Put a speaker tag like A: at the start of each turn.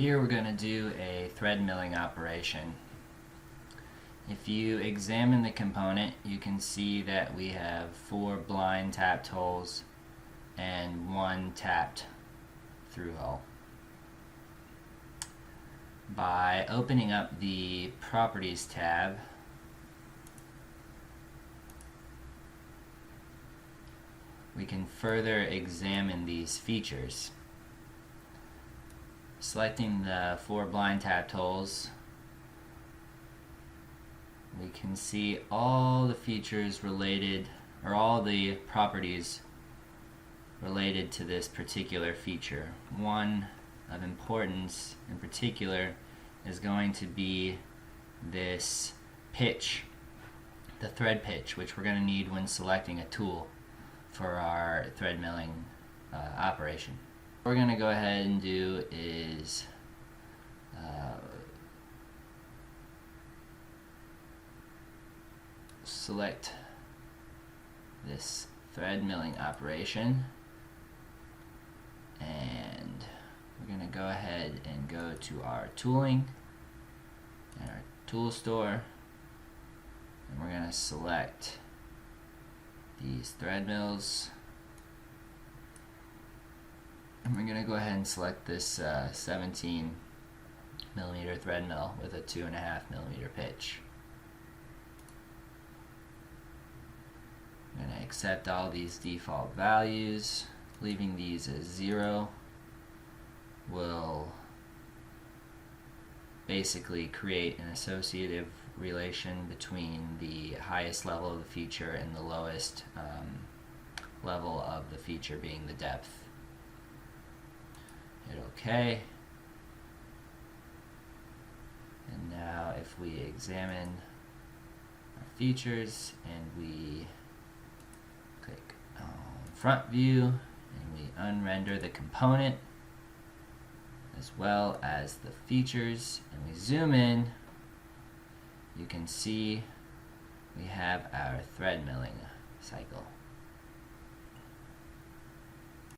A: Here we're going to do a thread milling operation. If you examine the component, you can see that we have 4 blind tapped holes and 1 tapped through hole. By opening up the Properties tab, we can further examine these features. Selecting the 4 blind tapped holes, we can see all the features related, or all the properties related to this particular feature. One of importance in particular is going to be this pitch, the thread pitch, which we're going to need when selecting a tool for our thread milling operation. What we're going to go ahead and do is select this thread milling operation, and we're going to go ahead and go to our tooling and our tool store, and we're going to select these thread mills, and we're going to go ahead and select this 17 millimeter thread mill with a 2.5 millimeter pitch. I'm going to accept all these default values. Leaving these as 0 will basically create an associative relation between the highest level of the feature and the lowest level of the feature, being the depth. Hit OK. And now if we examine our features and we click on front view and we unrender the component as well as the features and we zoom in, you can see we have our thread milling cycle.